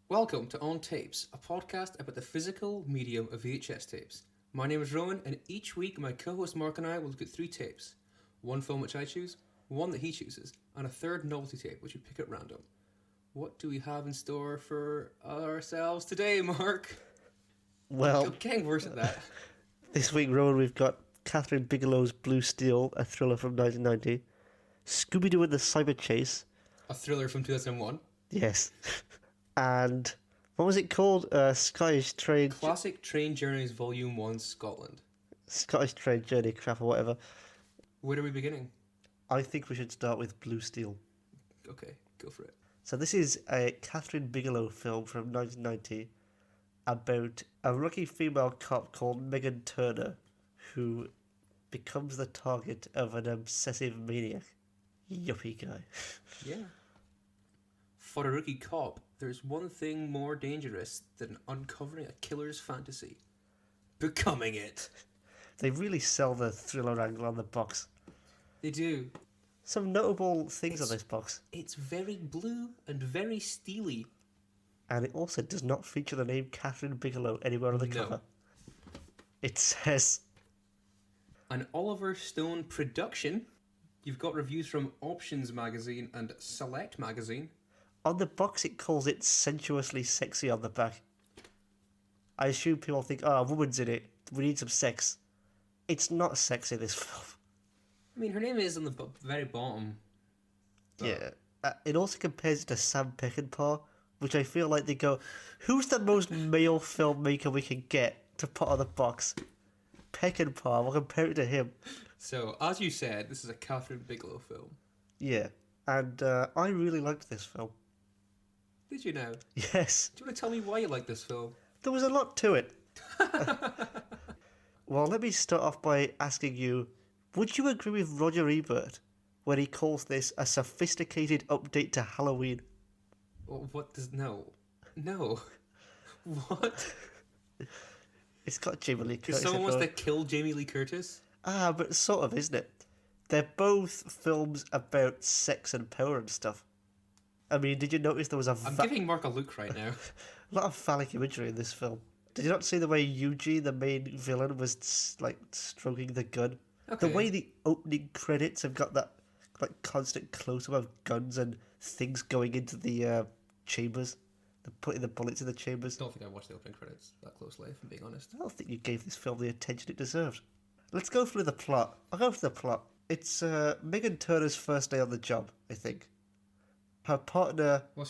Welcome to On Tapes, a podcast about the physical medium of VHS tapes. My name is Rowan, and each week my co-host Mark and I will look at three tapes. One film which I choose, one that he chooses, and a third novelty tape which we pick at random. What do we have in store for ourselves today, Mark? Well, I'm getting worse at that. this week, Rowan, we've got Catherine Bigelow's Blue Steel, a thriller from 1990. Scooby-Doo and the Cyber Chase. A thriller from 2001. Yes. And what was it called? Scottish Train... Classic Train Journeys Volume 1, Scotland. Scottish Train Journey crap or whatever. Where are we beginning? I think we should start with Blue Steel. Okay, go for it. So this is a Catherine Bigelow film from 1990 about a rookie female cop called Megan Turner who becomes the target of an obsessive maniac. Yuppie guy. Yeah. For a rookie cop, there's one thing more dangerous than uncovering a killer's fantasy. Becoming it. They really sell the thriller angle on the box. They do. Some notable things on this box. It's very blue and very steely. And it also does not feature the name Catherine Bigelow anywhere on the cover. It says... An Oliver Stone production. You've got reviews from Options magazine and Select magazine. On the box it calls it sensuously sexy on the back. I assume people think, oh, a woman's in it. We need some sex. It's not sexy, this film. I mean, her name is on the very bottom. Yeah. It also compares it to Sam Peckinpah, which I feel like they go, who's the most male filmmaker we can get to put on the box? Peckinpah, we'll compare it to him. So, as you said, this is a Catherine Bigelow film. Yeah. And I really liked this film. Did you now? Yes. Do you want to tell me why you like this film? There was a lot to it. Well, let me start off by asking you, would you agree with Roger Ebert when he calls this a sophisticated update to Halloween? What does... No. No. What? It's got Jamie Lee Curtis. Because someone wants to kill Jamie Lee Curtis? Ah, but sort of, isn't it? They're both films about sex and power and stuff. I mean, did you notice there was I'm giving Mark a look right now. a lot of phallic imagery in this film? Did you not see the way Eugene, the main villain, was like stroking the gun? Okay. The way the opening credits have got that like constant close-up of guns and things going into the chambers. They're putting the bullets in the chambers. I don't think I watched the opening credits that closely, if I'm being honest. I don't think you gave this film the attention it deserved. Let's go through the plot. I'll go through the plot. It's Megan Turner's first day on the job, I think. Her partner... Well,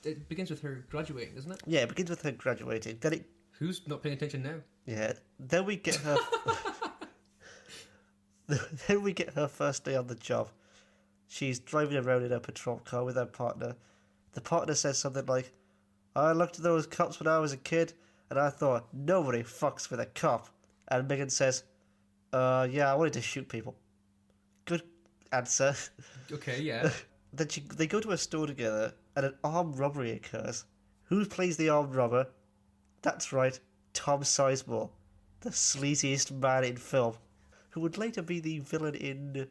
it begins with her graduating, doesn't it? Yeah, it begins with her graduating. Then it... Who's not paying attention now? Yeah, then we get her... then we get her first day on the job. She's driving around in her patrol car with her partner. The partner says something like, I looked at those cops when I was a kid, and I thought, nobody fucks with a cop. And Megan says, yeah, I wanted to shoot people. Good answer. Okay, yeah. Then they go to a store together, and an armed robbery occurs. Who plays the armed robber? That's right, Tom Sizemore, the sleaziest man in film, who would later be the villain in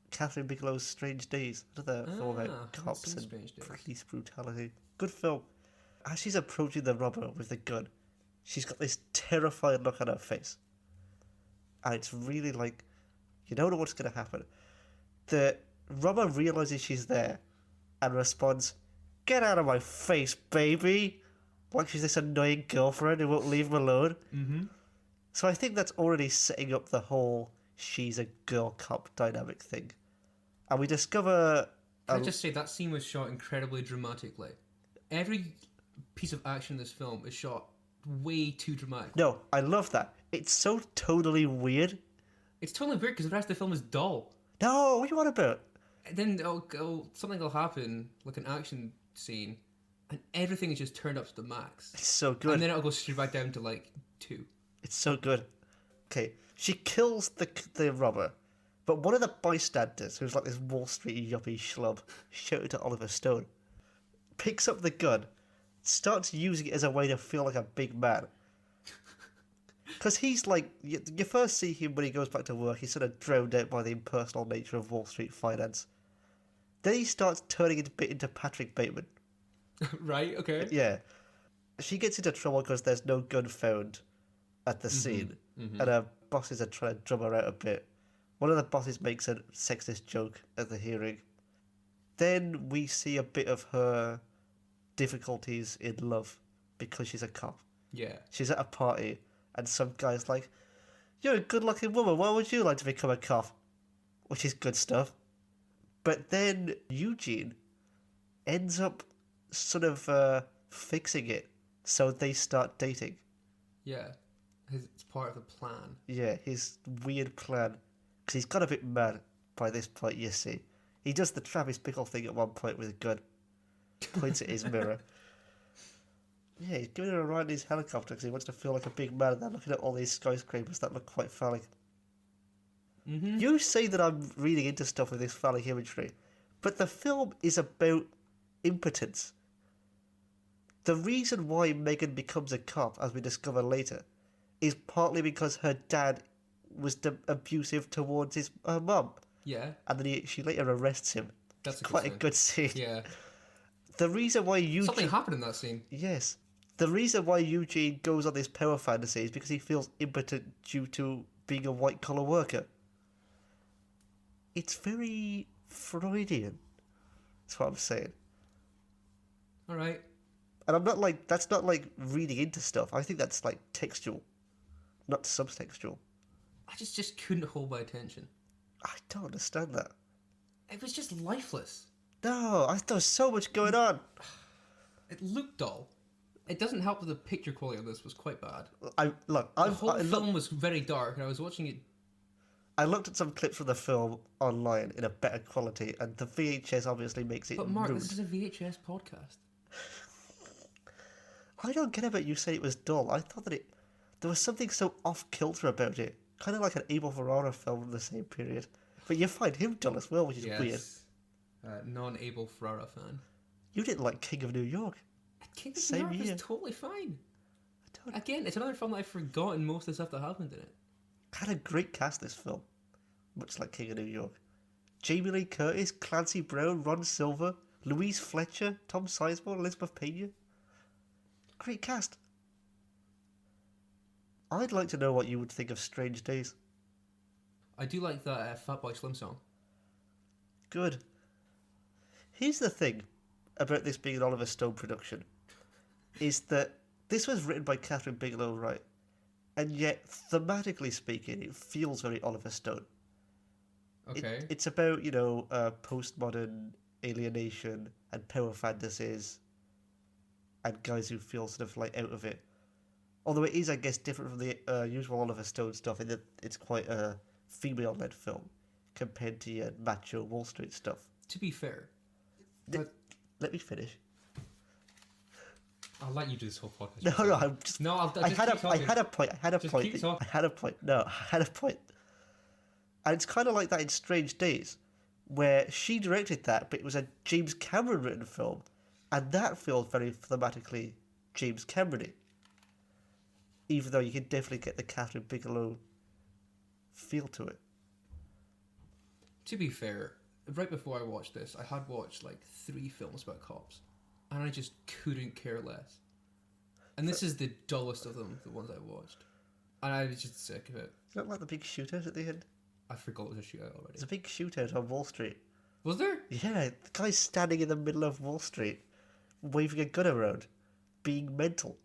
Catherine Bigelow's Strange Days, another film about cops and police brutality. Good film. As she's approaching the robber with the gun, she's got this terrified look on her face. And it's really like, you don't know what's going to happen. The robber realizes she's there and responds, get out of my face, baby! Like she's this annoying girlfriend who won't leave him alone. Mm-hmm. So I think that's already setting up the whole she's a girl cop dynamic thing. And we discover... Can I just say, that scene was shot incredibly dramatically. Every piece of action in this film is shot way too dramatic. No, I love that. It's so totally weird. It's totally weird because the rest of the film is dull. No, what do you want about? And then something will happen, like an action scene, and everything is just turned up to the max. It's so good. And then it'll go straight back down to like 2. It's so good. Okay, she kills the robber, but one of the bystanders, who's like this Wall Street yuppie schlub, shouted to Oliver Stone, picks up the gun, starts using it as a way to feel like a big man. Because he's like, you first see him when he goes back to work, he's sort of drowned out by the impersonal nature of Wall Street finance. Then he starts turning a bit into Patrick Bateman. Right, okay. Yeah. she gets into trouble because there's no gun found at the scene, and her bosses are trying to drum her out a bit. One of the bosses makes a sexist joke at the hearing. Then we see a bit of her difficulties in love because she's a cop. Yeah. She's at a party, and some guy's like, "You're a good-looking woman. Why would you like to become a cop?" Which is good stuff. But then Eugene ends up sort of fixing it, so they start dating. Yeah. It's part of the plan. Yeah, his weird plan. Because he's got a bit mad by this point, you see. He does the Travis Bickle thing at one point with a gun. Points at his mirror. Yeah, he's giving her a ride in his helicopter because he wants to feel like a big man, and they're looking at all these skyscrapers that look quite phallic. You say that I'm reading into stuff with this phallic imagery, but the film is about impotence. The reason why Megan becomes a cop, as we discover later, is partly because her dad was abusive towards her mum. Yeah. And then she later arrests him. That's quite a good scene. Yeah. The reason why Eugene... Something happened in that scene. Yes. The reason why Eugene goes on this power fantasy is because he feels impotent due to being a white-collar worker. It's very Freudian. That's what I'm saying. All right. And I'm not like... That's not like reading into stuff. I think that's like textual, not subtextual. I just couldn't hold my attention. I don't understand that. It was just lifeless. No, there was so much going on. It looked dull. It doesn't help that the picture quality of this was quite bad. The whole film was very dark, and I was watching it. I looked at some clips from the film online in a better quality, and the VHS obviously makes it But Mark, rude. this is a VHS podcast. I don't get about you saying it was dull. I thought that there was something so off-kilter about it. Kind of like an Abel Ferrara film from the same period. But you find him dull as well, which is weird. Non-Abel Ferrara fan. You didn't like King of New York. King of Same New York year. is totally fine. Again, it's another film that I've forgotten most of the stuff that happened in it. Had a great cast, this film. Much like King of New York. Jamie Lee Curtis, Clancy Brown, Ron Silver, Louise Fletcher, Tom Sizemore, Elizabeth Pena. Great cast. I'd like to know what you would think of Strange Days. I do like that Fatboy Slim song. Good. Here's the thing about this being an Oliver Stone production, is that this was written by Catherine Bigelow, right? And yet, thematically speaking, it feels very Oliver Stone. Okay. It's about, postmodern alienation and power fantasies and guys who feel sort of like out of it. Although it is, I guess, different from the usual Oliver Stone stuff in that it's quite a female-led film compared to your macho Wall Street stuff. To be fair, let me finish. I'll let you do this whole podcast. No, I'm just. No, I had a point. I had a point. Keep talking. I had a point. No, I had a point. And it's kind of like that in Strange Days, where she directed that, but it was a James Cameron written film, and that feels very thematically James Cameron-y. Even though you can definitely get the Catherine Bigelow feel to it. To be fair, right before I watched this, I had watched like 3 films about cops, and I just couldn't care less. And this is the dullest of them, the ones I watched. And I was just sick of it. Is that like the big shootout at the end? I forgot it was a shootout already. There's a big shootout on Wall Street. Was there? Yeah, the guy's standing in the middle of Wall Street, waving a gun around, being mental.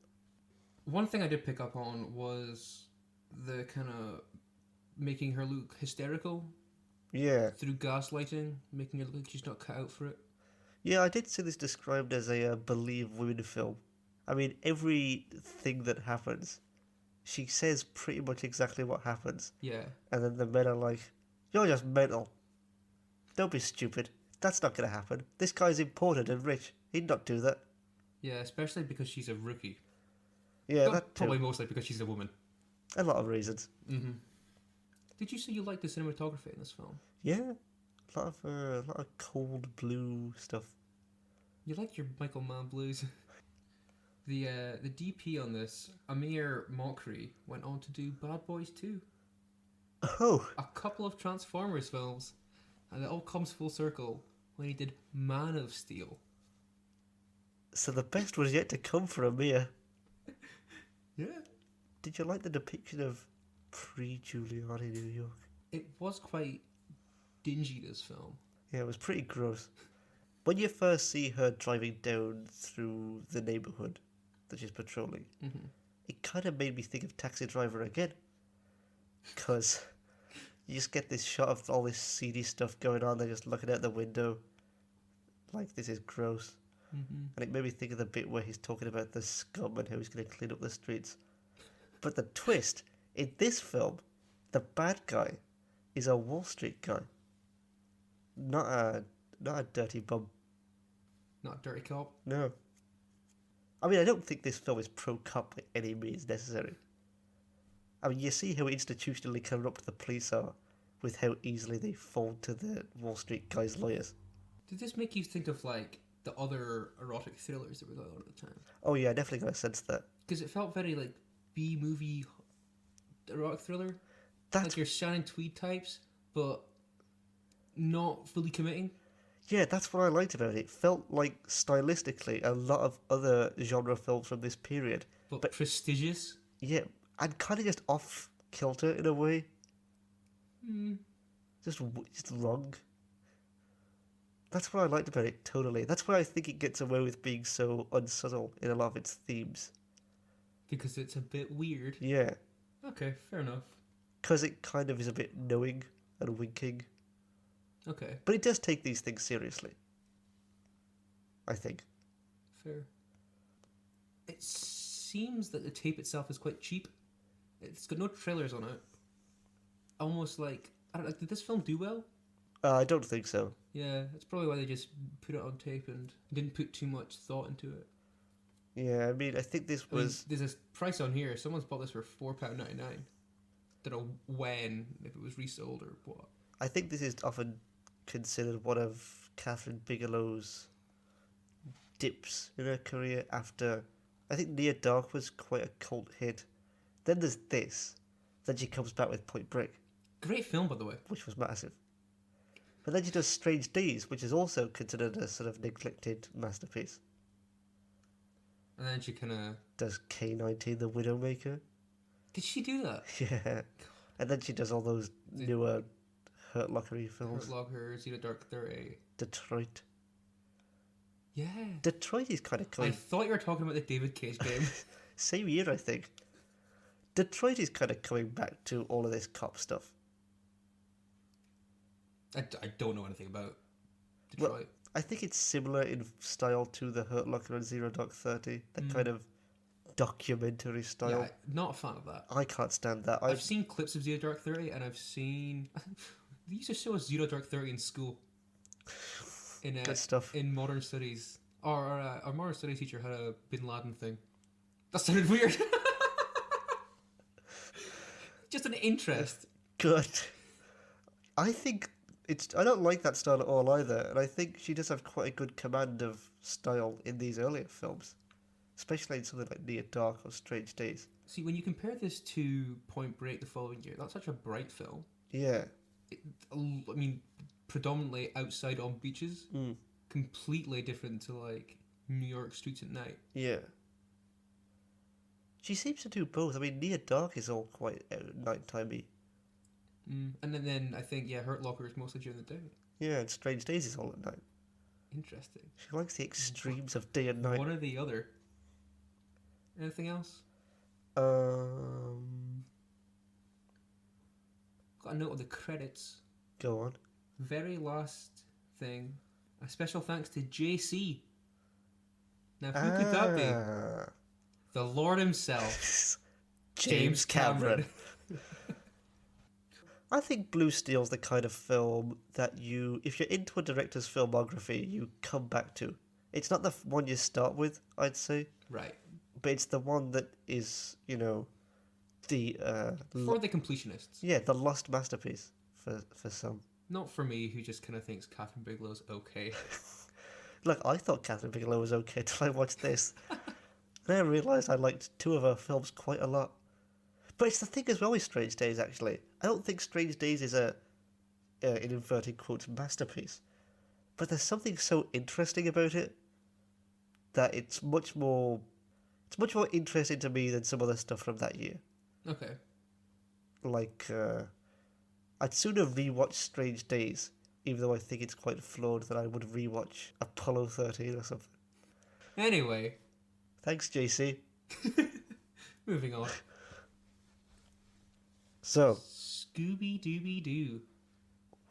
One thing I did pick up on was the kind of making her look hysterical. Yeah. Through gaslighting, making her look like she's not cut out for it. Yeah, I did see this described as a Believe Women film. I mean, everything that happens, she says pretty much exactly what happens. Yeah. And then the men are like, "You're just mental. Don't be stupid. That's not going to happen. This guy's important and rich. He'd not do that." Yeah, especially because she's a rookie. Yeah, Well, that too. probably mostly because she's a woman. A lot of reasons. Mm-hmm. Did you say you liked the cinematography in this film? Yeah, a lot of cold blue stuff. You like your Michael Mann blues. The DP on this, Amir Mokri, went on to do Bad Boys 2. Oh, A couple of Transformers films. And it all comes full circle when he did Man of Steel. so the best was yet to come for Amir. Yeah. Did you like the depiction of pre-Giuliani New York? It was quite dingy, this film. Yeah, it was pretty gross. When you first see her driving down through the neighborhood that she's patrolling, Mm-hmm. it kind of made me think of Taxi Driver again. Because you just get this shot of all this seedy stuff going on. They're just looking out the window like, this is gross. Mm-hmm. And it made me think of the bit where he's talking about the scum and how he's going to clean up the streets. But the twist, in this film, the bad guy is a Wall Street guy. Not a dirty bum. Not a dirty cop. No. I mean, I don't think this film is pro-cop by any means necessary. I mean, you see how institutionally corrupt the police are with how easily they fold to the Wall Street guy's lawyers. Did this make you think of, like, the other erotic thrillers that were going on at the time? Oh yeah, I definitely got a sense that. Because it felt very, like, B-movie erotic thriller. That's Like your Shannon Tweed types, but not fully committing. Yeah, that's what I liked about it. It felt like, stylistically, a lot of other genre films from this period. But prestigious. Yeah, and kind of just off-kilter in a way. Hmm. Just wrong. That's what I liked about it, totally. That's why I think it gets away with being so unsubtle in a lot of its themes. Because it's a bit weird. Yeah, Okay, fair enough. because it kind of is a bit knowing and winking. Okay, But it does take these things seriously. I think. fair. It seems that the tape itself is quite cheap. It's got no trailers on it. Almost like, I don't know, did this film do well? I don't think so. Yeah, that's probably why they just put it on tape and didn't put too much thought into it. Yeah, I mean, I think this I mean, was... there's a price on here. Someone's bought this for £4.99. Don't know when, if it was resold or what. I think this is often considered one of Catherine Bigelow's dips in her career after... I think Near Dark was quite a cult hit. Then there's this. Then she comes back with Point Break, Great film, by the way. which was massive. But then she does Strange Days, which is also considered a sort of neglected masterpiece. And then she kind of... Does K-19 The Widowmaker. Did she do that? Yeah. And then she does all those newer Hurt Lockery films. Hurt Locker, Zero Dark 30. Detroit. Yeah. Detroit is kind of I coming... thought you were talking about the David Cage game. Same year, I think. Detroit is kind of coming back to all of this cop stuff. I don't know anything about Well, Detroit. I think it's similar in style to the Hurt Locker and Zero Dark 30. That kind of documentary style. Yeah, not a fan of that. I can't stand that. I've seen clips of Zero Dark 30 and I've seen... They used to show us Zero Dark 30 in school. Good stuff. In modern studies. Our modern studies teacher had a Bin Laden thing. That sounded weird. Just an interest. Good. I think I don't like that style at all either, and I think she does have quite a good command of style in these earlier films, especially in something like Near Dark or Strange Days. See, when you compare this to Point Break the following year, that's such a bright film. Yeah. I mean, predominantly outside on beaches. Mm. Completely different to, like, New York streets at night. Yeah. She seems to do both. I mean, Near Dark is all quite nighttime-y. And then I think, Hurt Locker is mostly during the day. Yeah, and Strange Days is all at night. Interesting. She likes the extremes of day and night. One or the other. Anything else? Got a note of the credits. Go on. Very last thing. A special thanks to JC. Now, who could that be? The Lord himself. James Cameron. I think Blue Steel's the kind of film that if you're into a director's filmography, you come back to. It's not the one you start with, I'd say. Right. But it's the one that is, the... For the completionists. Yeah, the lost masterpiece for some. Not for me, who just kind of thinks Catherine Bigelow's okay. Look, I thought Catherine Bigelow was okay till I watched this. Then I realised I liked two of her films quite a lot. But it's the thing as well with Strange Days, actually. I don't think Strange Days is in inverted quotes, masterpiece. But there's something so interesting about it that it's much more It's much more interesting to me than some other stuff from that year. Okay. Like, I'd sooner rewatch Strange Days, even though I think it's quite flawed, than I would rewatch Apollo 13 or something. Anyway, Thanks, JC. moving on. So, Scooby-Dooby-Doo.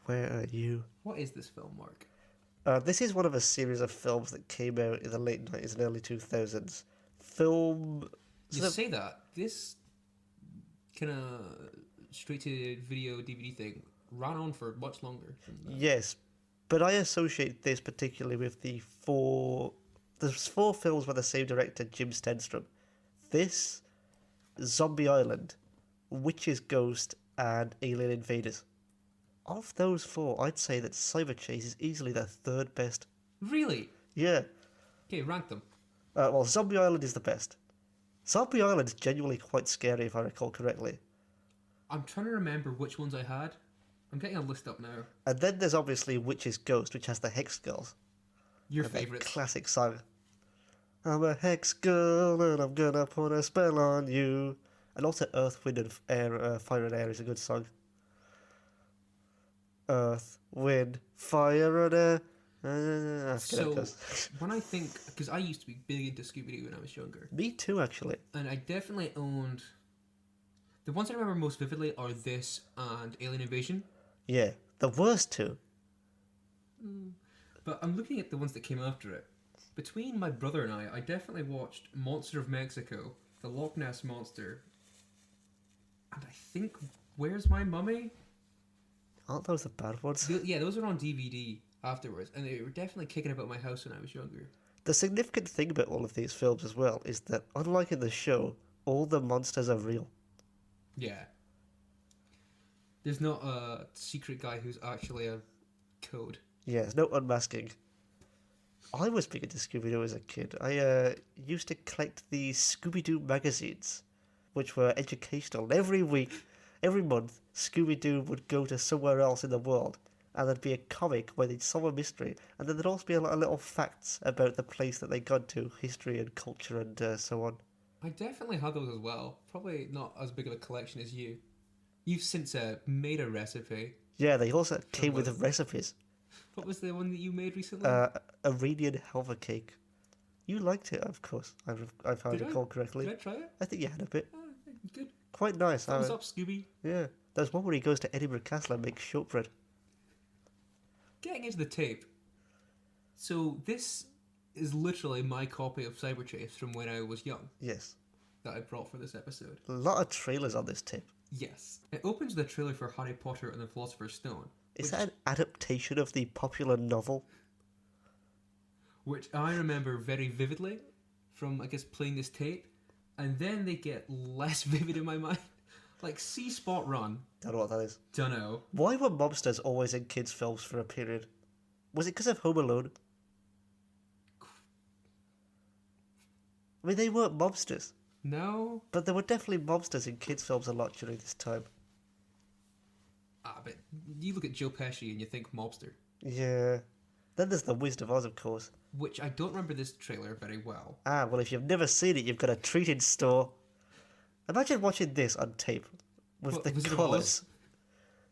where are you? What is this film, Mark? This is one of a series of films that came out in the late 90s and early 2000s. Film... You say that. This kind of straight-to-video DVD thing ran on for much longer than that. Yes, but I associate this particularly with the four... There's 4 films by the same director, Jim Stenstrom. This, Zombie Island, Witch's Ghost, and Alien Invaders. Of those 4, I'd say that Cyber Chase is easily the 3rd best. Really? Yeah. Okay, rank them. Well, Zombie Island is the best. Zombie Island is genuinely quite scary, if I recall correctly. I'm trying to remember which ones I had. I'm getting a list up now. And then there's obviously Witch's Ghost, which has the Hex Girls. Your And that favourite. classic song. I'm a Hex Girl and I'm gonna put a spell on you. And also Earth, Wind and Air, Fire and Air is a good song. Earth, Wind, Fire and Air. So, when I think... Because I used to be big into Scooby-Doo when I was younger. Me too, actually. And I definitely owned... The ones I remember most vividly are this and Alien Invasion. Yeah, the worst 2. But I'm looking at the ones that came after it. Between my brother and I definitely watched Monster of Mexico, The Loch Ness Monster, and I think Where's My Mummy? Aren't those the bad ones? Yeah, those were on DVD afterwards, and they were definitely kicking about my house when I was younger. The significant thing about all of these films as well is that, unlike in the show, all the monsters are real. Yeah. There's not a secret guy who's actually a code. Yeah, there's no unmasking. I was big into Scooby-Doo as a kid. I used to collect the Scooby-Doo magazines, which were educational. And every week, every month, Scooby-Doo would go to somewhere else in the world, and there'd be a comic where they'd solve a mystery, and then there'd also be a lot of little facts about the place that they'd gone to, history and culture and so on. I definitely had those as well. Probably not as big of a collection as you. You've since made a recipe. Yeah, they also came with recipes. What was the one that you made recently? Iranian helva cake. You liked it, of course, if I recall correctly. Did I try it? I think you had a bit. Oh, good. Quite nice. Thumbs up, Scooby. Yeah. There's one where he goes to Edinburgh Castle and makes shortbread. Getting into the tape. So this is literally my copy of Cyber Chase from when I was young Yes. that I brought for this episode. A lot of trailers on this tape. Yes. It opens with a trailer for Harry Potter and the Philosopher's Stone. Is that an adaptation of the popular novel? Which I remember very vividly from, I guess, playing this tape. And then they get less vivid in my mind. Like, See Spot Run. Don't know what that is. Dunno. Why were mobsters always in kids' films for a period? Was it because of Home Alone? I mean, they weren't mobsters. No. But there were definitely mobsters in kids' films a lot during this time. But you look at Joe Pesci and you think mobster. Yeah. Then there's The Wizard of Oz, of course. Which I don't remember this trailer very well. Ah, well, if you've never seen it, you've got a treat in store. Imagine watching this on tape with What, the Wizard of colours.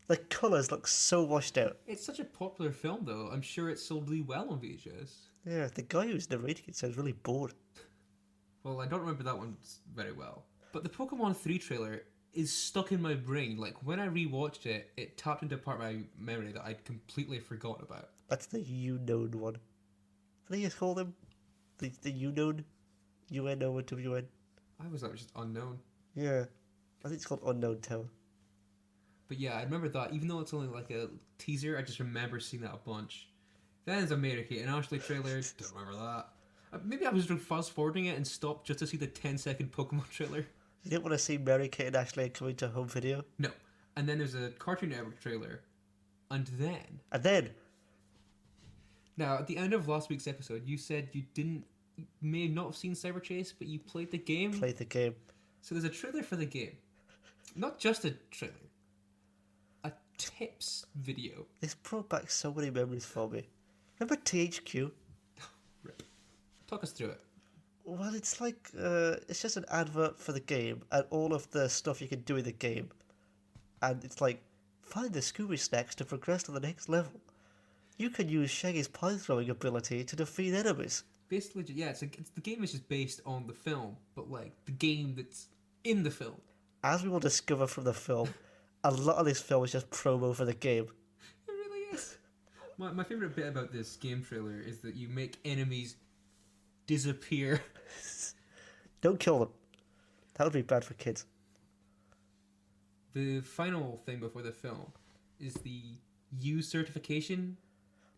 The colours look so washed out. It's such a popular film, though. I'm sure it sold really well on VHS. Yeah, the guy who's narrating it sounds really bored. Well, I don't remember that one very well. But the Pokemon 3 trailer is stuck in my brain. Like, when I rewatched it, it tapped into a part of my memory that I'd completely forgotten about. That's the unknown one. What do you call them? The unknown? UNOWN? I always thought it was just unknown. Yeah. I think it's called Unknown Tower. But yeah, I remember that. Even though it's only like a teaser, I just remember seeing that a bunch. Then there's a Mary Kate and Ashley trailer. Don't remember that. Maybe I was just fast forwarding it and stopped just to see the 10-second Pokemon trailer. You didn't want to see Mary Kate and Ashley coming to home video? No. And then there's a Cartoon Network trailer. And then... Now, at the end of last week's episode, you said you may not have seen Cyber Chase, but you played the game. Played the game. So there's a trailer for the game. Not just a trailer. A tips video. This brought back so many memories for me. Remember THQ? Rip. Talk us through it. Well, it's like it's just an advert for the game and all of the stuff you can do in the game, and it's like find the Scooby snacks to progress to the next level. You can use Shaggy's pie throwing ability to defeat enemies. Basically, yeah, it's the game is just based on the film, but like the game that's in the film. As we will discover from the film, a lot of this film is just promo for the game. It really is. My favorite bit about this game trailer is that you make enemies disappear. Don't kill them. That would be bad for kids. The final thing before the film is the U certification.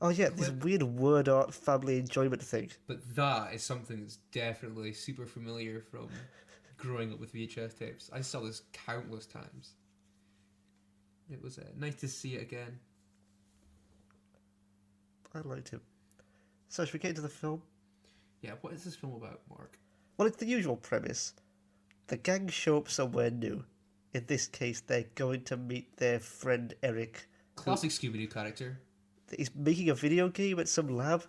Oh yeah, this weird word art family enjoyment thing. But that is something that's definitely super familiar from growing up with VHS tapes. I saw this countless times. It was nice to see it again. I liked it. So should we get into the film? Yeah, what is this film about, Mark? Well, it's the usual premise. The gang show up somewhere new. In this case, they're going to meet their friend Eric. Classic Scooby-Doo character. He's making a video game at some lab.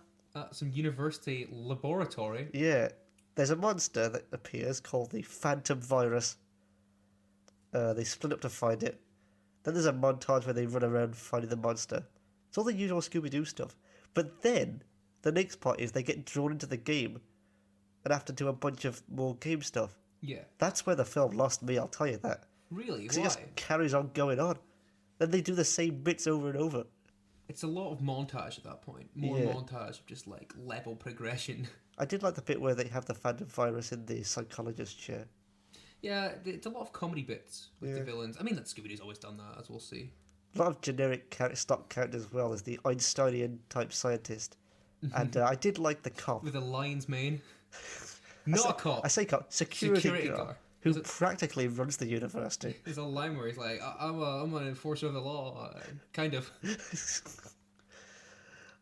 Some university laboratory. Yeah. There's a monster that appears called the Phantom Virus. They split up to find it. Then there's a montage where they run around finding the monster. It's all the usual Scooby-Doo stuff. But then, the next part is they get drawn into the game and have to do a bunch of more game stuff. Yeah. That's where the film lost me, I'll tell you that. Really? Because Why? it just carries on going on. Then they do the same bits over and over. It's a lot of montage at that point. More montage of just like level progression. I did like the bit where they have the Phantom Virus in the psychologist chair. Yeah, it's a lot of comedy bits with the villains. I mean, that Scooby-Doo's always done that, as we'll see. A lot of generic stock characters as well as the Einsteinian type scientist. And I did like the cop. With a lion's mane. Not a cop. I say cop. Security guard. Who There's practically runs the university. There's a line where he's like, I'm an enforcer of the law. Kind of.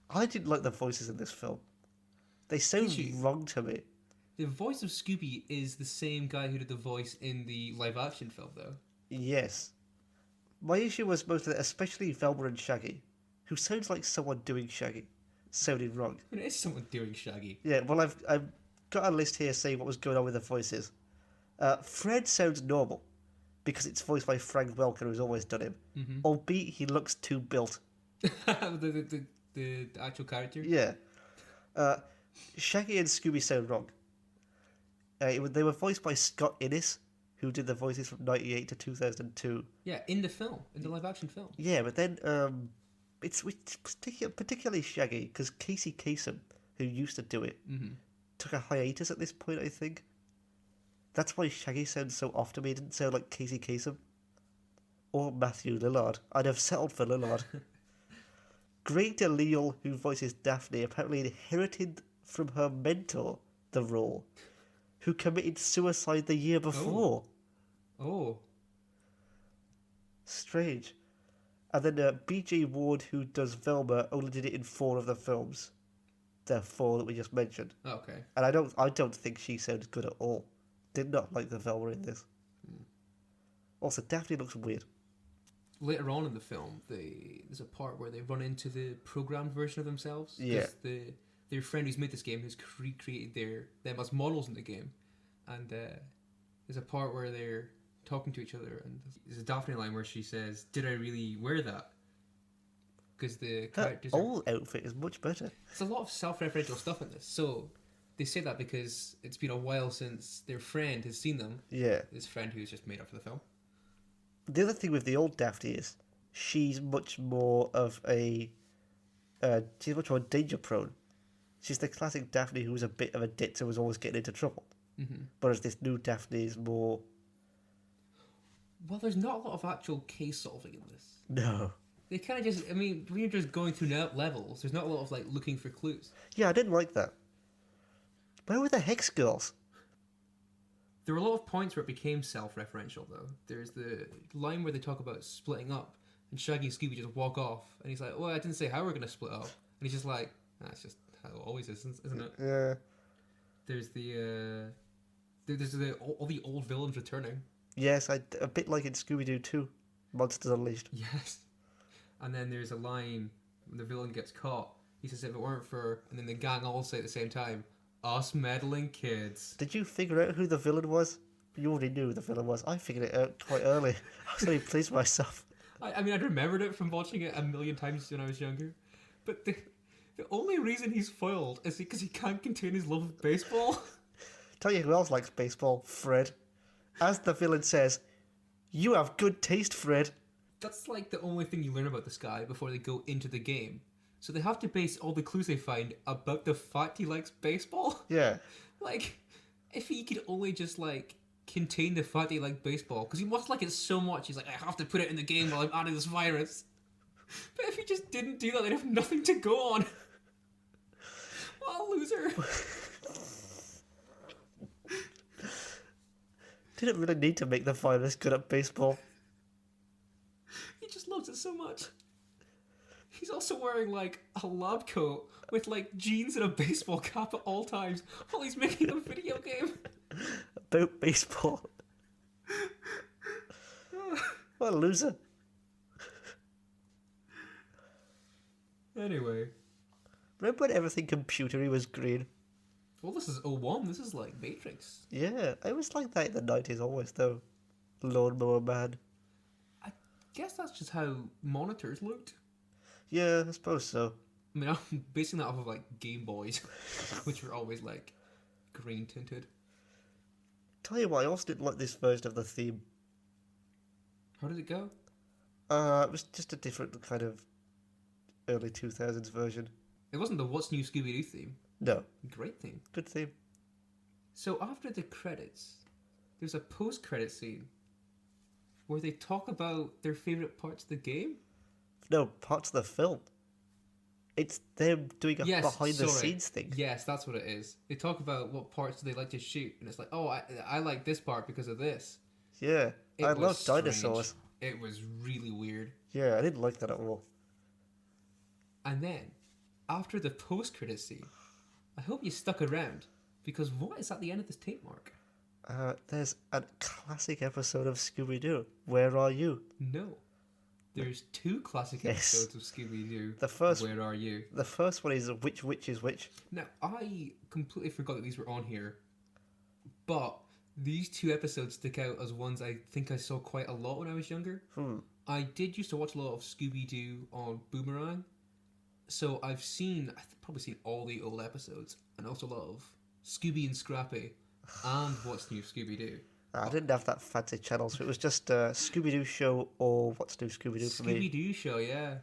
I didn't like the voices in this film. They sound wrong to me. The voice of Scooby is the same guy who did the voice in the live-action film, though. Yes. My issue was mostly, especially Velma and Shaggy, who sounds like someone doing Shaggy, sounding wrong. It is someone doing Shaggy. Yeah, well, I've got a list here saying what was going on with the voices. Fred sounds normal, because it's voiced by Frank Welker, who's always done him. Mm-hmm. Albeit he looks too built. the actual character? Yeah. Shaggy and Scooby sound wrong. They were voiced by Scott Innes, who did the voices from 98 to 2002. Yeah, in the film, in the live-action film. Yeah, but then it's particularly Shaggy, because Casey Kasem, who used to do it, took a hiatus at this point, I think. That's why Shaggy sounds so off to me. It didn't sound like Casey Kasem. Or Matthew Lillard. I'd have settled for Lillard. Greg DeLisle, who voices Daphne, apparently inherited from her mentor the role, who committed suicide the year before. Oh. Strange. And then B.J. Ward, who does Velma, only did it in 4 of the films. The 4 that we just mentioned. Okay. And I don't think she sounds good at all. Did not like the Velma in this. Also, Daphne looks weird. Later on in the film, there's a part where they run into the programmed version of themselves. Yeah. Their friend who's made this game has recreated them as models in the game. And there's a part where they're talking to each other, and there's a Daphne line where she says, "Did I really wear that?" Because the characters... Her old outfit is much better. There's a lot of self-referential stuff in this. So they say that because it's been a while since their friend has seen them. Yeah. This friend who's just made up for the film. The other thing with the old Daphne is she's much more of she's much more danger prone. She's the classic Daphne who was a bit of a ditz and was always getting into trouble. Mm-hmm. Whereas this new Daphne is more... Well, there's not a lot of actual case solving in this. No. They kind of just... I mean, when you're just going through levels, there's not a lot of, like, looking for clues. Yeah, I didn't like that. Where were the Hex Girls? There were a lot of points where it became self-referential, though. There's the line where they talk about splitting up, and Shaggy and Scooby just walk off, and he's like, well, I didn't say how we're going to split up. And he's just like, that's just how it always is, isn't it? Yeah. There's all the old villains returning. Yes, a bit like in Scooby-Doo 2, Monsters Unleashed. Yes. And then there's a line when the villain gets caught. He says, if it weren't for... And then the gang all say at the same time, Us meddling kids. Did you figure out who the villain was? You already knew who the villain was. I figured it out quite early. I was really pleased with myself. I mean, I'd remembered it from watching it a million times when I was younger. But the only reason he's foiled is because he can't contain his love of baseball. Tell you who else likes baseball, Fred. As the villain says, "You have good taste, Fred." That's like the only thing you learn about this guy before they go into the game. So they have to base all the clues they find about the fact he likes baseball. Yeah. Like, if he could only just, like, contain the fact that he liked baseball, because he must like it so much, he's like, I have to put it in the game while I'm adding this virus. But if he just didn't do that, they'd have nothing to go on. What a loser. Didn't really need to make the virus good at baseball. He just loves it so much. He's also wearing, like, a lab coat with, like, jeans and a baseball cap at all times while he's making a video game. About baseball. What a loser. Anyway. Remember when everything computery was green? Well, this is 01. This is, like, Matrix. Yeah, it was like that in the 90s always, though. Lawnmower Man. I guess that's just how monitors looked. Yeah, I suppose so. I mean, I'm basing that off of, like, Game Boys, which were always, like, green tinted. Tell you what, I also didn't like this version of the theme. How did it go? It was just a different kind of early 2000s version. It wasn't the What's New Scooby-Doo theme. No. Great theme. Good theme. So after the credits, there's a post-credit scene where they talk about their favourite parts of the game. No, parts of the film. It's them doing a behind-the-scenes thing. Yes, that's what it is. They talk about what parts do they like to shoot, and it's like, oh, I like this part because of this. Yeah, I love strange. dinosaurs. It was really weird. Yeah, I didn't like that at all. And then, after the post-credit scene, I hope you stuck around, because what is at the end of this tape, Mark? There's a classic episode of Scooby-Doo. Where are you? No. There's two classic episodes of Scooby-Doo. The first, Where are you? The first one is which is which. Now, I completely forgot that these were on here, but these two episodes stick out as ones I think I saw quite a lot when I was younger. I did used to watch a lot of Scooby-Doo on Boomerang, so I've probably seen all the old episodes, and also a lot of Scooby and Scrappy, and What's New Scooby-Doo. I didn't have that fancy channel, so it was just Scooby-Doo show or What's New Scooby-Doo for me. Scooby-Doo show, yeah.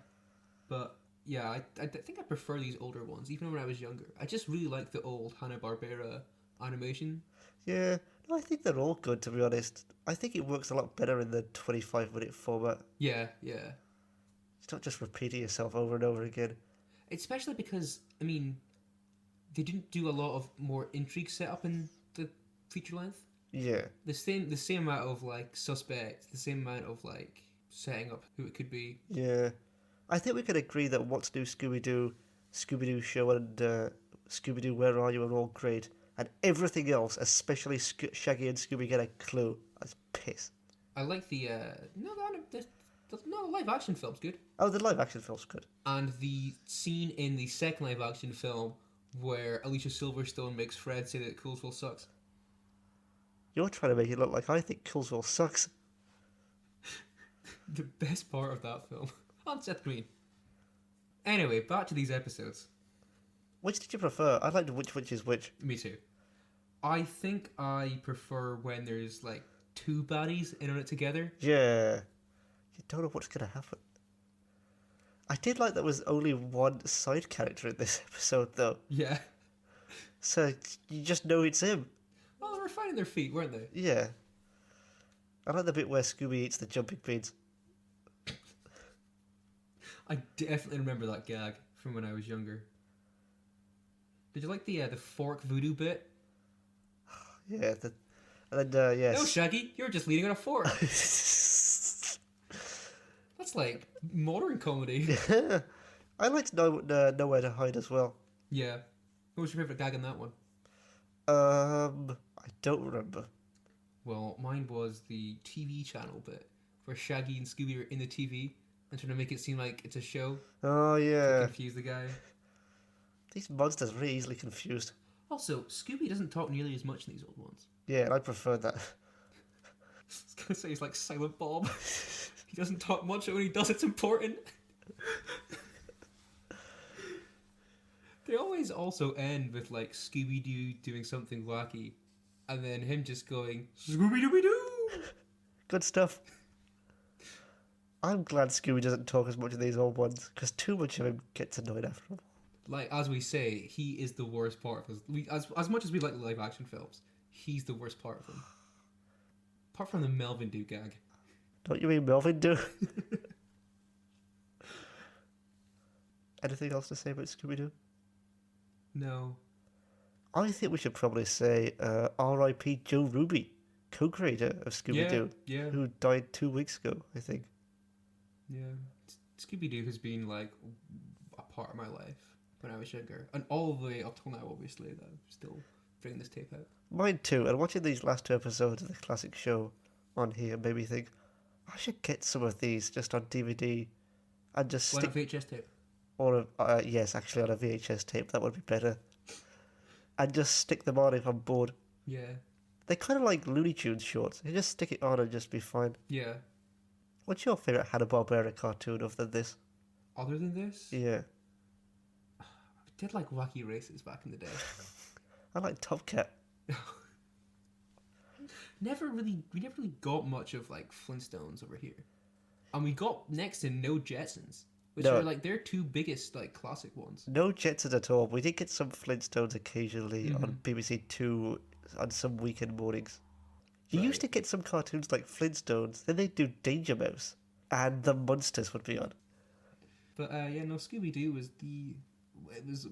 But, yeah, I think I prefer these older ones, even when I was younger. I just really like the old Hanna-Barbera animation. Yeah, no, I think they're all good, to be honest. I think it works a lot better in the 25-minute format. Yeah. It's not just repeating yourself over and over again. Especially because, I mean, they didn't do a lot of more intrigue setup in the feature length. Yeah. The same amount of, like, suspects, the same amount of, like, setting up who it could be. Yeah. I think we can agree that What's New Scooby-Doo, Scooby-Doo Show, and Scooby-Doo Where Are You are all great. And everything else, especially Shaggy and Scooby Get a Clue, that's piss. I like the live action film's good. Oh, the live action film's good. And the scene in the second live action film where Alicia Silverstone makes Fred say that Coolsville sucks. You're trying to make it look like I think Coolsville sucks. The best part of that film. On Seth Green. Anyway, back to these episodes. Which did you prefer? I liked which is which. Me too. I think I prefer when there's, like, two baddies in on it together. Yeah. You don't know what's going to happen. I did like there was only one side character in this episode, though. Yeah. So you just know it's him. Well, they were finding their feet, weren't they? Yeah. I like the bit where Scooby eats the jumping beans. I definitely remember that gag from when I was younger. Did you like the fork voodoo bit? Yeah, and then, yes. No, Shaggy, you're just leaning on a fork. That's like modern comedy. Yeah. I liked Nowhere to Hide as well. Yeah. What was your favourite gag in that one? I don't remember. Well, mine was the TV channel bit, where Shaggy and Scooby are in the TV and trying to make it seem like it's a show. Oh, yeah. To confuse the guy. These monsters are really easily confused. Also, Scooby doesn't talk nearly as much in these old ones. Yeah, and I prefer that. I was gonna say he's like Silent Bob. He doesn't talk much, and when he does, it's important. They always also end with like Scooby-Doo doing something wacky, and then him just going Scooby-Dooby-Doo. Good stuff. I'm glad Scooby doesn't talk as much in these old ones, because too much of him gets annoying after a while. Like, as we say, he is the worst part of us. As much as we like the live action films, he's the worst part of them. Apart from the Melvin Do gag. Don't you mean Melvin do? Anything else to say about Scooby-Doo? No. I think we should probably say R.I.P. Joe Ruby, co-creator of Scooby-Doo, Yeah. who died 2 weeks ago, I think. Yeah. Scooby-Doo has been, like, a part of my life when I was younger. And all the way up till now, obviously, that I'm still bringing this tape out. Mine too, and watching these last 2 episodes of the classic show on here made me think, I should get some of these just on DVD and just Why stick... not VHS tape? Or yes, actually on a VHS tape, that would be better. And just stick them on if I'm bored. Yeah. They're kind of like Looney Tunes shorts. You just stick it on and just be fine. Yeah. What's your favourite Hanna-Barbera cartoon other than this? Other than this, Yeah. I did like Wacky Races back in the day. I like Top Cat. we never really got much of like Flintstones over here, and we got next to no Jetsons, which No. are like their two biggest like classic ones. No Jetsons at all. We did get some Flintstones occasionally on BBC Two on some weekend mornings. You used to get some cartoons like Flintstones, then they'd do Danger Mouse, and the Munsters would be on. But yeah, no, Scooby-Doo was it was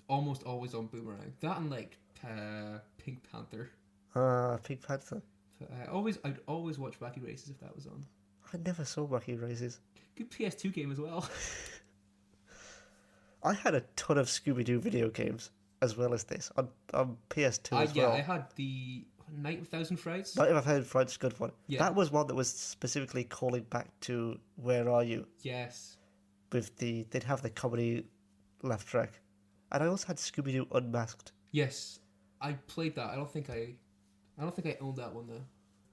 almost always on Boomerang. That and like Pink Panther. Pink Panther. But I'd always watch Wacky Races if that was on. I never saw Wacky Races. Good PS2 game as well. I had a ton of Scooby-Doo video games as well as this on PS2 as well. I had the Night of a Thousand Frights. Night of a Thousand Frights, good one. Yeah. That was one that was specifically calling back to Where Are You? Yes. With they'd have the comedy laugh track. And I also had Scooby-Doo Unmasked. Yes, I played that. I don't think I owned that one though.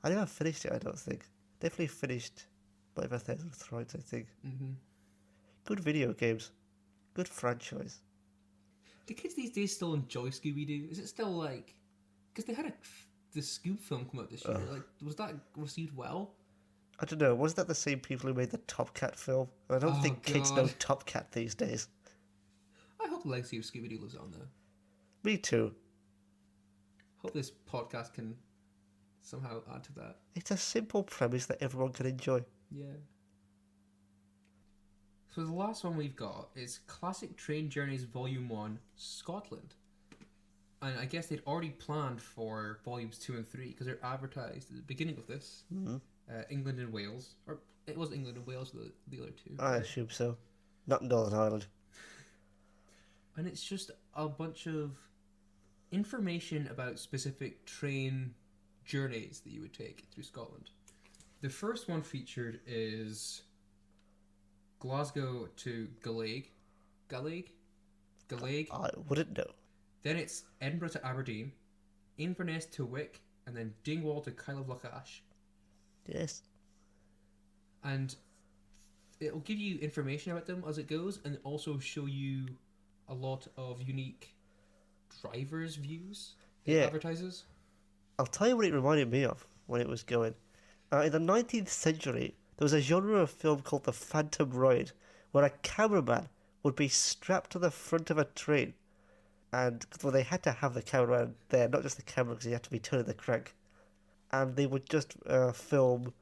I never finished it, I don't think. Definitely finished Night of a Thousand Frights, I think. Mm-hmm. Good video games. Good franchise. Do kids these days still enjoy Scooby-Doo? Is it still like... Because they had the Scoob film come out this year. Like, was that received well? I don't know, wasn't that the same people who made the Top Cat film? I don't think kids know God. Top Cat these days. I hope the legacy of Scooby-Doo lives on though. Me too. Hope this podcast can somehow add to that. It's a simple premise that everyone can enjoy. Yeah. So the last one we've got is Classic Train Journeys Volume 1, Scotland. And I guess they'd already planned for Volumes 2 and 3 because they're advertised at the beginning of this. Mm-hmm. England and Wales. Or it was England and Wales, the other two. I assume so. Not Northern Ireland. And it's just a bunch of information about specific train journeys that you would take through Scotland. The first one featured is Glasgow to Gallaig. I wouldn't know. Then it's Edinburgh to Aberdeen, Inverness to Wick, and then Dingwall to Kyle of Lochash. Yes. And it'll give you information about them as it goes, and also show you a lot of unique drivers' views it advertises. I'll tell you what it reminded me of when it was going. In the 19th century, there was a genre of film called the Phantom Ride, where a cameraman would be strapped to the front of a train. And well, they had to have the cameraman there, not just the camera, because he had to be turning the crank. And they would just film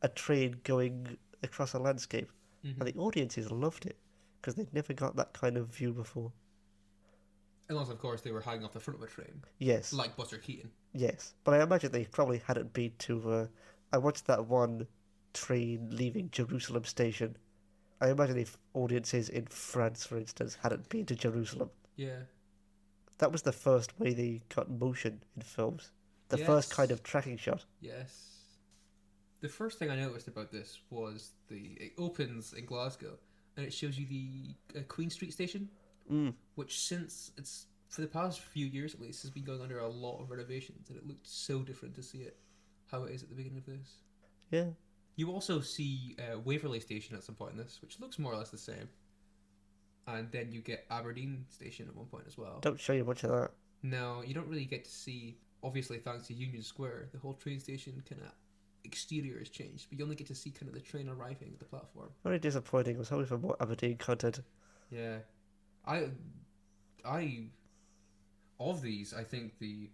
a train going across a landscape. Mm-hmm. And the audiences loved it, because they'd never got that kind of view before. Unless, of course, they were hanging off the front of a train. Yes. Like Buster Keaton. Yes. But I imagine they probably hadn't been to... I watched that one train leaving Jerusalem station. I imagine if audiences in France, for instance, hadn't been to Jerusalem. Yeah. That was the first way they got motion in films. The first kind of tracking shot. Yes. The first thing I noticed about this was it opens in Glasgow and it shows you the Queen Street station, which since its for the past few years at least, has been going under a lot of renovations, and it looked so different to see it how it is at the beginning of this. Yeah. You also see Waverley Station at some point in this, which looks more or less the same. And then you get Aberdeen Station at one point as well. Don't show you much of that. No, you don't really get to see, obviously thanks to Union Square, the whole train station kind of exterior has changed, but you only get to see kind of the train arriving at the platform. Very disappointing. I was hoping for more Aberdeen content. Yeah. I of these, I think I'm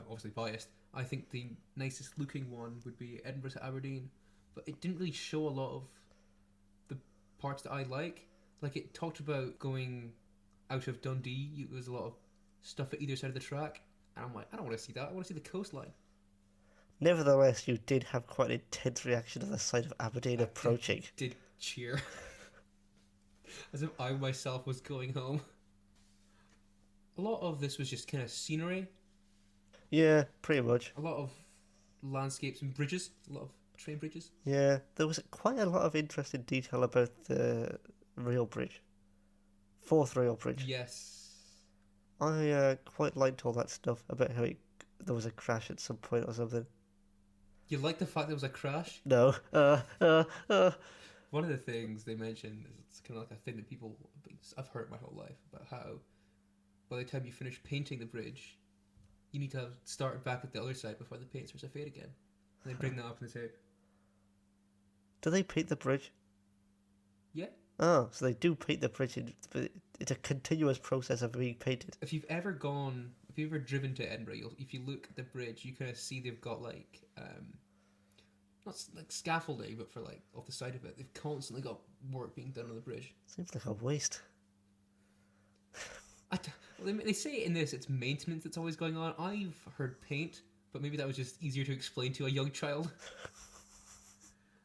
obviously biased, I think the nicest looking one would be Edinburgh to Aberdeen, but it didn't really show a lot of the parts that I like. Like, it talked about going out of Dundee, there was a lot of stuff at either side of the track, and I'm like, I don't want to see that, I want to see the coastline. Nevertheless, you did have quite an intense reaction to the sight of Aberdeen approaching. Did cheer. As if I myself was going home. A lot of this was just kind of scenery. Yeah, pretty much. A lot of landscapes and bridges. A lot of train bridges. Yeah, there was quite a lot of interesting detail about the rail bridge. Fourth rail bridge. Yes. I quite liked all that stuff about how there was a crash at some point or something. You like the fact there was a crash? No. One of the things they mentioned is it's kind of like a thing that people, I've heard my whole life, about how by the time you finish painting the bridge, you need to have started back at the other side before the paint starts to fade again. And they bring that up in the tape. Do they paint the bridge? Yeah. Oh, so they do paint the bridge, but it's a continuous process of being painted. If you've ever driven to Edinburgh, if you look at the bridge, you kind of see they've got like, not like scaffolding, but for like off the side of it, they've constantly got work being done on the bridge. Seems like a waste. They say in this it's maintenance that's always going on. I've heard paint, but maybe that was just easier to explain to a young child.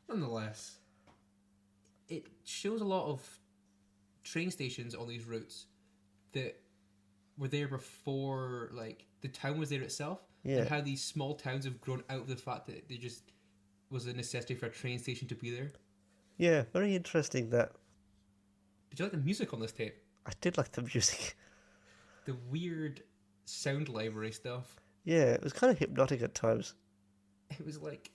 Nonetheless, it shows a lot of train stations on these routes that were there before, like, the town was there itself. Yeah. And how these small towns have grown out of the fact that there just was a necessity for a train station to be there. Yeah, very interesting that. Did you like the music on this tape? I did like the music. The weird sound library stuff. Yeah, it was kind of hypnotic at times. It was like,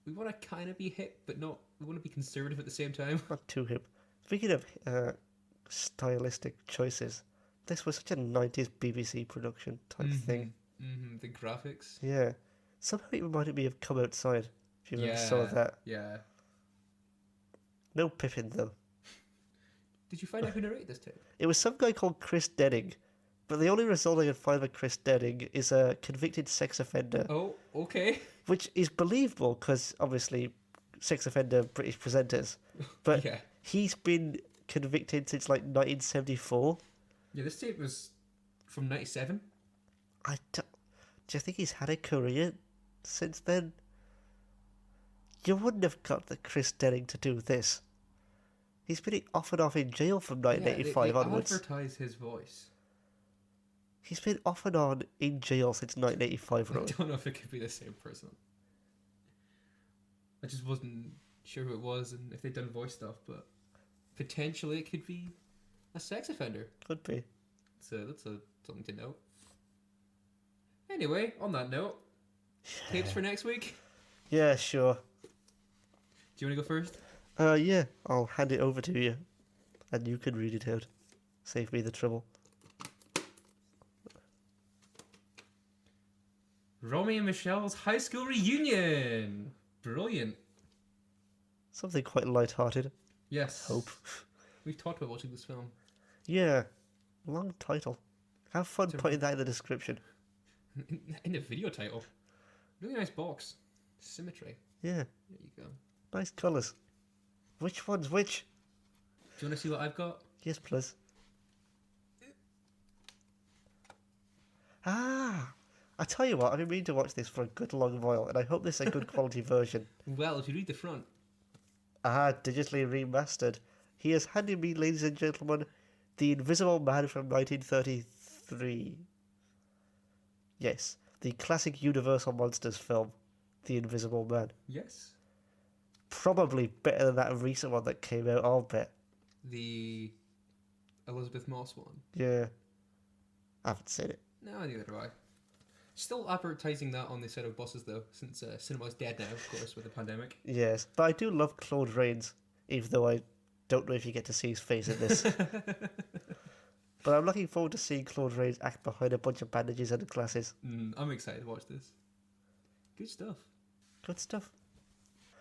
we want to kind of be hip, but not, we want to be conservative at the same time. Not too hip. Speaking of stylistic choices, this was such a 90s BBC production type thing. Mm-hmm. The graphics. Yeah. Somehow it reminded me of Come Outside, if you ever saw that. Yeah. No Pippin, though. Did you find out who narrated this tape? It was some guy called Chris Denning, but the only result I could find of Chris Denning is a convicted sex offender. Oh, okay. Which is believable, because obviously sex offender British presenters. But yeah. He's been convicted since like 1974. Yeah, this tape was from 97. Do you think he's had a career since then? You wouldn't have got the Chris Denning to do this. He's been off and off in jail from 1985 onwards. They advertise his voice. He's been off and on in jail since 1985. I don't know if it could be the same person. I just wasn't sure who it was and if they'd done voice stuff, but potentially it could be a sex offender. Could be. So that's something to note. Anyway, on that note, tapes for next week? Yeah, sure. Do you want to go first? Yeah, I'll hand it over to you, and you can read it out. Save me the trouble. Romy and Michelle's high school reunion! Brilliant. Something quite light-hearted. Yes. Hope. We've talked about watching this film. Yeah. Long title. Have fun putting that in the description. In the video title. Really nice box. Symmetry. Yeah. There you go. Nice colours. Which one's which? Do you want to see what I've got? Yes, please. Ah! I tell you what, I've been meaning to watch this for a good long while, and I hope this is a good quality version. Well, if you read the front. Digitally remastered. He has handed me, ladies and gentlemen, The Invisible Man from 1933. Yes, the classic Universal Monsters film, The Invisible Man. Yes. Probably better than that recent one that came out, I'll bet. The Elizabeth Moss one. Yeah. I haven't seen it. No, neither do I. Still advertising that on the side of buses though, since cinema's dead now, of course, with the pandemic. Yes, but I do love Claude Rains, even though I don't know if you get to see his face in this. But I'm looking forward to seeing Claude Rains act behind a bunch of bandages and glasses. I'm excited to watch this. Good stuff. Good stuff.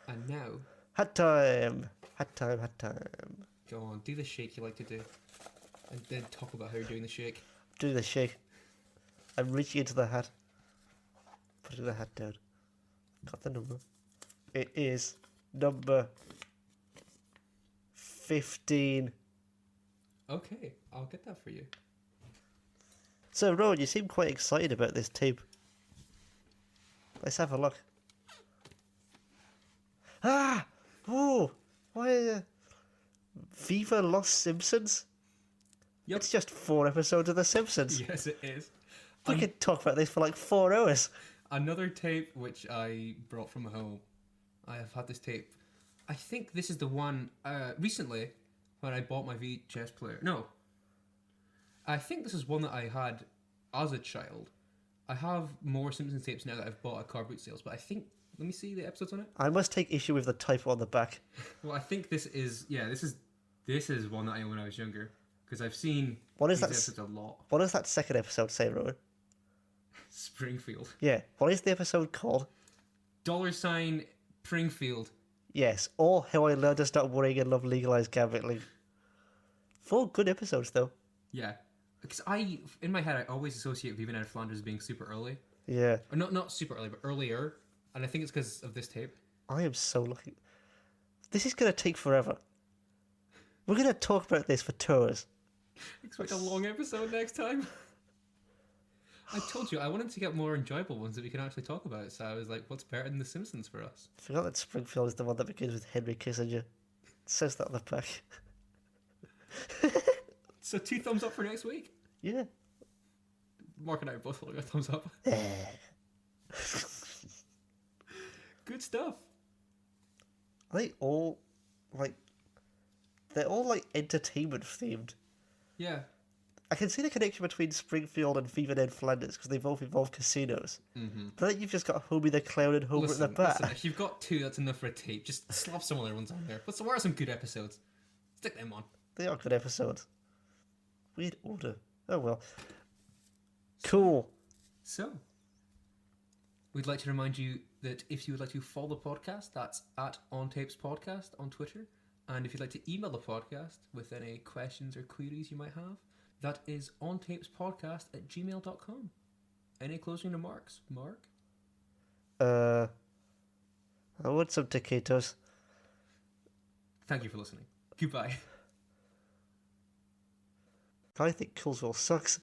And now, Hat time! Hat time, hat time. go on, do the shake you like to do. And then talk about how you're doing the shake. Do the shake. I'm reaching into the hat. Putting the hat down. Got the number. It is number 15. Okay, I'll get that for you. So, Rowan, you seem quite excited about this tape. Let's have a look. Ah! Oh! Why? Viva Los Simpsons? Yep. It's just 4 episodes of The Simpsons. Yes, it is. We could talk about this for like 4 hours. Another tape which I brought from home. I have had this tape. I think this is the one recently when I bought my VHS player. No. I think this is one that I had as a child. I have more Simpsons tapes now that I've bought at car boot sales, but I think... Let me see the episodes on it. I must take issue with the typo on the back. Well, I think this is... Yeah, this is one that I owned when I was younger. Because I've seen What is these that? episodes a lot. What does that second episode say, Rowan? Springfield. Yeah. What is the episode called? $ Pringfield. Yes. Or How I Learned to Stop Worrying and Love Legalized Gambling. 4 good episodes, though. Yeah. Because in my head, I always associate Viva Ned Flanders being super early. Yeah. Or not super early, but earlier. And I think it's because of this tape. I am so lucky. This is going to take forever. We're going to talk about this for 2 hours. Expect a long episode next time. I told you, I wanted to get more enjoyable ones that we can actually talk about. So I was like, what's better than The Simpsons for us? I forgot that Springfield is the one that begins with Henry Kissinger. It says that on the back. So 2 thumbs up for next week? Yeah. Mark and I are both holding a thumbs up. Good stuff. Are they all, like... They're all, like, entertainment themed. Yeah. I can see the connection between Springfield and Viva Ned Flanders because they both involve casinos. Mm-hmm. But then you've just got Homie the Clown and Homer at the Bat. Listen, if you've got 2, that's enough for a tape. Just slap some other ones on there. What are some good episodes? Stick them on. They are good episodes. Weird order. Oh well. Cool. So, we'd like to remind you that if you would like to follow the podcast, that's at On Tapes Podcast on Twitter. And if you'd like to email the podcast with any questions or queries you might have, that is ontapespodcast@gmail.com. Any closing remarks, Mark? I want some taquitos. Thank you for listening. Goodbye. I think Coolsville sucks.